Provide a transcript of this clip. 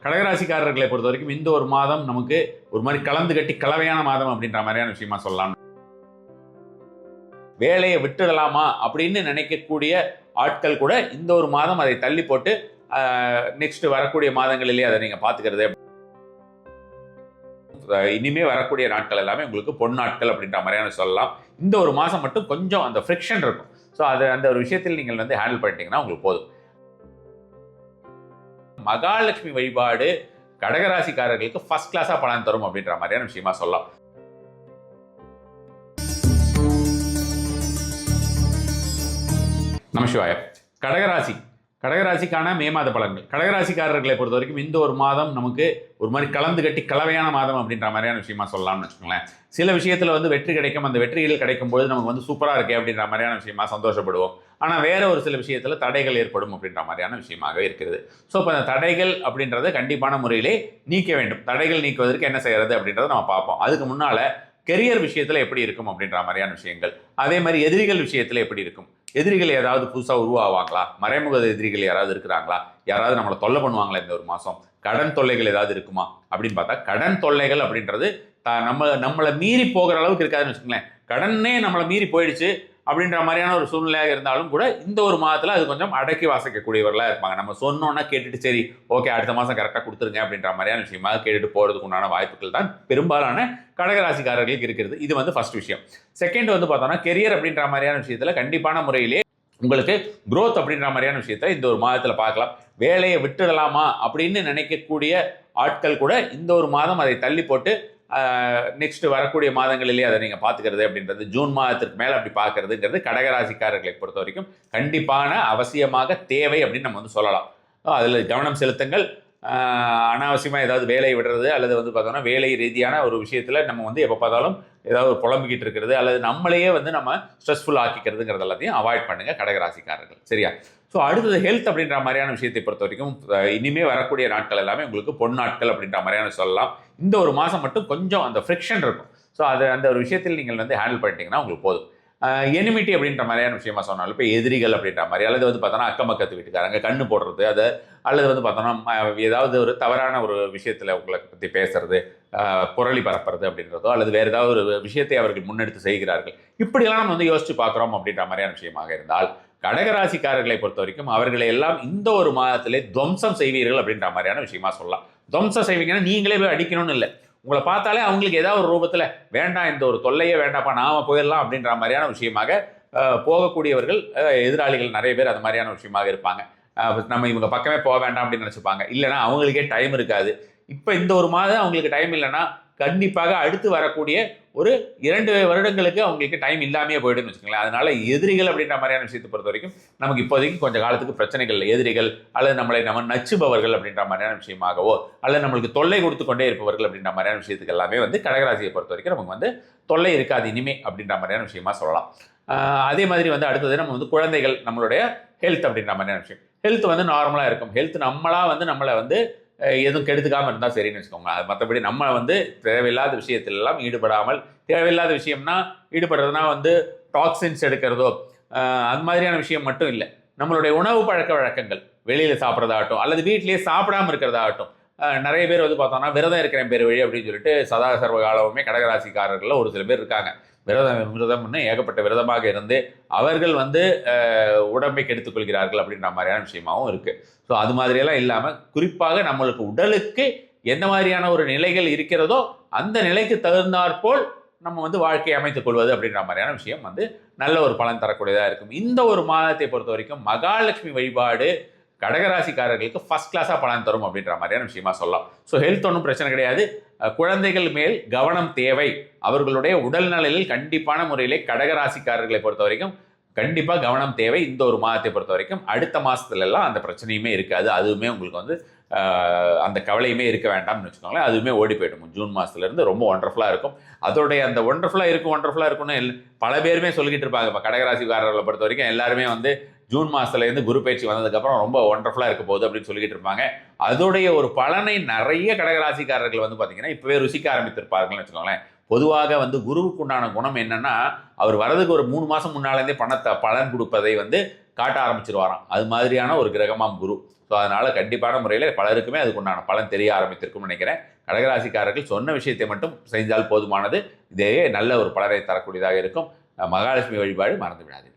கடகராசிக்காரர்களை பொறுத்த வரைக்கும் இந்த ஒரு மாதம் நமக்கு ஒரு மாதிரி கலந்து கட்டி கலவையான மாதம் அப்படின்ற மாதிரியான விஷயமா சொல்லலாம். வேலையை விட்டுடலாமா அப்படின்னு நினைக்கக்கூடிய ஆட்கள் கூட இந்த ஒரு மாதம் அதை தள்ளி போட்டு நெக்ஸ்ட் வரக்கூடிய மாதங்களிலேயே அதை நீங்க பாத்துக்கிறது. இனிமே வரக்கூடிய நாட்கள் எல்லாமே உங்களுக்கு பொன்னாட்கள் அப்படின்ற மாதிரியான சொல்லலாம். இந்த ஒரு மாதம் மட்டும் கொஞ்சம் அந்த ஃப்ரிக்ஷன் இருக்கும். ஸோ அது அந்த ஒரு விஷயத்தில் நீங்கள் வந்து ஹேண்டில் பண்ணிட்டீங்கன்னா உங்களுக்கு போதும். மகாலட்சுமி வழிபாடு கடகராசிக்காரர்களுக்கு ஃபர்ஸ்ட் கிளாஸா பலன் தரும் அப்படின்ற மாதிரியான விஷயமா சொல்லலாம். நமசிவாய. கடகராசிக்கான மே மாத பலன்கள். கடகராசிக்காரர்களை பொறுத்த வரைக்கும் இந்த ஒரு மாதம் நமக்கு ஒரு மாதிரி கலந்து கட்டி கலவையான மாதம் அப்படின்ற மாதிரியான விஷயமா சொல்லலாம்னு வச்சுக்கோங்களேன். சில விஷயத்துல வந்து வெற்றி கிடைக்கும். அந்த வெற்றிகள் கிடைக்கும் பொழுது நமக்கு வந்து சூப்பரா இருக்கே அப்படின்ற மாதிரியான விஷயமா சந்தோஷப்படுவோம். ஆனால் வேற ஒரு சில விஷயத்துல தடைகள் ஏற்படும் அப்படின்ற மாதிரியான விஷயமாக இருக்கிறது. ஸோ இப்போ அந்த தடைகள் அப்படின்றத கண்டிப்பான முறையிலே நீக்க வேண்டும். தடைகள் நீக்குவதற்கு என்ன செய்யறது அப்படின்றத நம்ம பார்ப்போம். அதுக்கு முன்னால கெரியர் விஷயத்துல எப்படி இருக்கும் அப்படின்ற மாதிரியான விஷயங்கள், அதே மாதிரி எதிரிகள் விஷயத்துல எப்படி இருக்கும், எதிரிகள் ஏதாவது புதுசாக உருவாவாங்களா, மறைமுக எதிரிகள் யாராவது இருக்கிறாங்களா, யாராவது நம்மளை தொல்லை பண்ணுவாங்களா இந்த ஒரு மாதம், கடன் தொல்லைகள் ஏதாவது இருக்குமா அப்படின்னு பார்த்தா கடன் தொல்லைகள் அப்படின்றது நம்மளை மீறி போகிற அளவுக்கு இருக்காதுன்னு வச்சுக்கோங்களேன். கடனே நம்மளை மீறி போயிடுச்சு அப்படின்ற மாதிரியான ஒரு சூழ்நிலையாக இருந்தாலும் கூட இந்த ஒரு மாதத்தில் அது கொஞ்சம் அடக்கி வாசிக்கக்கூடியவர்களாக இருப்பாங்க. நம்ம சொன்னோன்னா கேட்டுட்டு சரி ஓகே அடுத்த மாதம் கரெக்டாக கொடுத்துருங்க அப்படின்ற மாதிரியான விஷயமாக கேட்டுட்டு போகிறதுக்கு உண்டான வாய்ப்புகள் தான் பெரும்பாலான கடகராசிக்காரர்களுக்கு இருக்கிறது. இது வந்து ஃபர்ஸ்ட் விஷயம். செகண்ட் வந்து பார்த்தோம்னா கெரியர் அப்படின்ற மாதிரியான விஷயத்தில் கண்டிப்பான முறையிலே உங்களுக்கு க்ரோத் அப்படின்ற மாதிரியான விஷயத்த இந்த ஒரு மாதத்தில் பார்க்கலாம். வேலையை விட்டுடலாமா அப்படின்னு நினைக்கக்கூடிய ஆட்கள் கூட இந்த ஒரு மாதம் அதை தள்ளி போட்டு நெக்ஸ்ட் வரக்கூடிய மாதங்களிலேயே அதை நீங்கள் பார்த்துக்கிறது அப்படின்றது, ஜூன் மாதத்திற்கு மேலே அப்படி பார்க்கறதுங்கிறது கடகராசிக்காரர்களை பொறுத்த வரைக்கும் கண்டிப்பான அவசியமாக தேவை அப்படின்னு நம்ம வந்து சொல்லலாம். அதில் கவனம் செலுத்துங்கள். அனாவசியமாக ஏதாவது வேலையை விடுறது அல்லது வந்து பார்த்தோம்னா வேலை ரீதியான ஒரு விஷயத்தில் நம்ம வந்து எப்போ பார்த்தாலும் ஏதாவது புலம்பிக்கிட்டு இருக்கிறது அல்லது நம்மளையே வந்து நம்ம ஸ்ட்ரெஸ்ஃபுல் ஆக்கிக்கிறதுங்கிறது எல்லாத்தையும் அவாய்ட் பண்ணுங்க கடகராசிக்காரர்கள். சரியா? ஸோ அடுத்தது ஹெல்த் அப்படின்ற மாதிரியான விஷயத்தை பொறுத்த வரைக்கும் இனிமே வரக்கூடிய நாட்கள் எல்லாமே உங்களுக்கு பொன்னாட்கள் அப்படின்ற மாதிரியான சொல்லலாம். இந்த ஒரு மாதம் மட்டும் கொஞ்சம் அந்த ஃப்ரிக்ஷன் இருக்கும். ஸோ அது அந்த ஒரு விஷயத்தில் நீங்கள் வந்து ஹேண்டில் பண்ணிட்டீங்கன்னா உங்களுக்கு போதும். எனிமிட்டி அப்படின்ற மாதிரியான விஷயமா சொன்னாலும் இப்போ எதிரிகள் அப்படின்ற மாதிரி அல்லது வந்து பார்த்தோன்னா அக்கம் பக்கத்து வீட்டுக்காரங்க கண்ணு போடுறது, அது அல்லது வந்து பார்த்தோன்னா ஏதாவது ஒரு தவறான ஒரு விஷயத்தில் உங்களை பற்றி பேசுறது, புரளி பரப்புறது அப்படின்றதோ அல்லது வேறு ஏதாவது ஒரு விஷயத்தை அவர்கள் முன்னெடுத்து செய்கிறார்கள், இப்படியெல்லாம் நம்ம வந்து யோசிச்சு பார்க்குறோம் அப்படின்ற மாதிரியான விஷயமாக இருந்தால் கடகராசிக்காரர்களை பொறுத்த வரைக்கும் அவர்களை எல்லாம் இந்த ஒரு மாதத்திலே துவம்சம் செய்வீர்கள் அப்படின்ற மாதிரியான விஷயமா சொல்லலாம். துவம்சம் செய்வீங்கன்னா நீங்களே போய் அடிக்கணும்னு இல்லை, உங்களை பார்த்தாலே அவங்களுக்கு ஏதாவது ஒரு ரூபத்தில் வேண்டாம் இந்த ஒரு தொல்லையே வேண்டாப்பா நாம போயிடலாம் அப்படின்ற மாதிரியான விஷயமாக போகக்கூடியவர்கள் எதிராளிகள் நிறைய பேர் அது மாதிரியான விஷயமாக இருப்பாங்க. நம்ம இவங்க பக்கமே போக வேண்டாம் அப்படின்னு நினச்சிப்பாங்க. இல்லைனா அவங்களுக்கே டைம் இருக்காது. இப்போ இந்த ஒரு மாதம் அவங்களுக்கு டைம் இல்லைன்னா கண்டிப்பாக அடுத்து வரக்கூடிய ஒரு 2 வருடங்களுக்கு அவங்களுக்கு டைம் இல்லாமையே போய்டுன்னு வச்சுக்கோங்களேன். அதனால எதிரிகள் அப்படின்ற மாதிரியான விஷயத்தை பொறுத்த வரைக்கும் நமக்கு இப்போதைக்கு கொஞ்சம் காலத்துக்கு பிரச்சனைகள், எதிரிகள் அல்லது நம்ம நச்சுபவர்கள் அப்படின்ற மாதிரியான விஷயமாகவோ அல்லது நம்மளுக்கு தொல்லை கொடுத்து கொண்டே இருப்பவர்கள் அப்படின்ற மாதிரியான விஷயத்துக்கு எல்லாமே வந்து கடகராசியை பொறுத்த வரைக்கும் நமக்கு வந்து தொல்லை இருக்காது இனிமே அப்படின்ற மாதிரியான விஷயமா சொல்லலாம். அதே மாதிரி வந்து அடுத்தது நம்ம வந்து குழந்தைகள், நம்மளுடைய ஹெல்த் அப்படின்ற மாதிரியான விஷயம். ஹெல்த் வந்து நார்மலாக இருக்கும். ஹெல்த் நம்மளை வந்து எதுவும் கெடுத்துக்காமல் இருந்தால் சரின்னு வச்சுக்கோங்க. அது மற்றபடி நம்ம வந்து தேவையில்லாத விஷயத்திலெல்லாம் ஈடுபடாமல், தேவையில்லாத விஷயம்னா ஈடுபடுறதுனா வந்து டாக்ஸின்ஸ் எடுக்கிறதோ அது மாதிரியான விஷயம் மட்டும் இல்லை, நம்மளுடைய உணவு பழக்க வழக்கங்கள், வெளியில் சாப்பிட்றதாகட்டும் அல்லது வீட்டிலேயே சாப்பிடாமல் இருக்கிறதாகட்டும். நிறைய பேர் வந்து பார்த்தோம்னா விரதம் இருக்கிறேன் பேர் வழி அப்படின்னு சொல்லிட்டு சதா சர்வ காலமுமே கடகராசிக்காரர்கள் ஒரு சில பேர் இருக்காங்க. விரதம்னு ஏகப்பட்ட விரதமாக இருந்து அவர்கள் வந்து உடம்பை கெடுத்துக் கொள்கிறார்கள் அப்படின்ற மாதிரியான விஷயமாகவும் இருக்கு. ஸோ அது மாதிரியெல்லாம் இல்லாமல் குறிப்பாக நம்மளுக்கு உடலுக்கு எந்த மாதிரியான ஒரு நிலைகள் இருக்கிறதோ அந்த நிலைக்கு தகுந்தாற்போல் நம்ம வந்து வாழ்க்கையை அமைத்துக் கொள்வது அப்படின்ற மாதிரியான விஷயம் வந்து நல்ல ஒரு பலன் தரக்கூடியதாக இருக்கும். இந்த ஒரு மாதத்தை பொறுத்த வரைக்கும் மகாலட்சுமி வழிபாடு கடகராசிக்காரர்களுக்கு ஃபர்ஸ்ட் கிளாஸாக பலன் தரும் அப்படின்ற மாதிரியான விஷயமா சொல்லலாம். ஸோ ஹெல்த் ஒன்றும் பிரச்சனை கிடையாது. குழந்தைகள் மேல் கவனம் தேவை. அவர்களுடைய உடல்நலையில் கண்டிப்பான முறையிலே கடகராசிக்காரர்களை பொறுத்த வரைக்கும் கண்டிப்பாக கவனம் தேவை. இந்த ஒரு மாதத்தை பொறுத்த வரைக்கும் அடுத்த மாதத்துல எல்லாம் அந்த பிரச்சனையுமே இருக்காது. அதுவுமே உங்களுக்கு வந்து அந்த கவலையுமே இருக்க வேண்டாம்னு வச்சுக்கோங்களேன். அதுவுமே ஓடி போய்டும். ஜூன் மாதத்துலேருந்து ரொம்ப ஒண்டர்ஃபுல்லாக இருக்கும். அதோடைய அந்த ஒண்டர்ஃபுல்லாக இருக்கும்னு பல பேருமே சொல்லிக்கிட்டு இருப்பாங்க. இப்போ கடகராசிக்காரர்களை பொறுத்த வரைக்கும் எல்லாருமே வந்து ஜூன் மாதத்துலேருந்து குரு பயிற்சி வந்ததுக்கப்புறம் ரொம்ப ஒண்டர்ஃபுல்லாக இருக்க போகுது அப்படின்னு சொல்லிக்கிட்டு இருப்பாங்க. அதோடைய ஒரு பலனை நிறைய கடகராசிக்காரர்கள் வந்து பார்த்தீங்கன்னா இப்போவே ருசிக்க ஆரம்பித்திருப்பார்கள்னு வச்சுக்கோங்களேன். பொதுவாக வந்து குருவுக்கு உண்டான குணம் என்னன்னா, அவர் வரதுக்கு ஒரு 3 மாதம் முன்னாலேருந்தே பலன் கொடுப்பதை வந்து காட்ட ஆரம்பிச்சிருவாராம். அது மாதிரியான ஒரு கிரகமாம் குரு. ஸோ அதனால் கண்டிப்பான முறையில் பலருக்குமே அதுக்குண்டான பலன் தெரிய ஆரம்பித்திருக்கும்னு நினைக்கிறேன். கடகராசிக்காரர்கள் சொன்ன விஷயத்தை மட்டும் செஞ்சால் போதுமானது. இதே நல்ல ஒரு பலனை தரக்கூடியதாக இருக்கும். மகாலட்சுமி வழிபாடு மறந்து விடாதீர்கள்.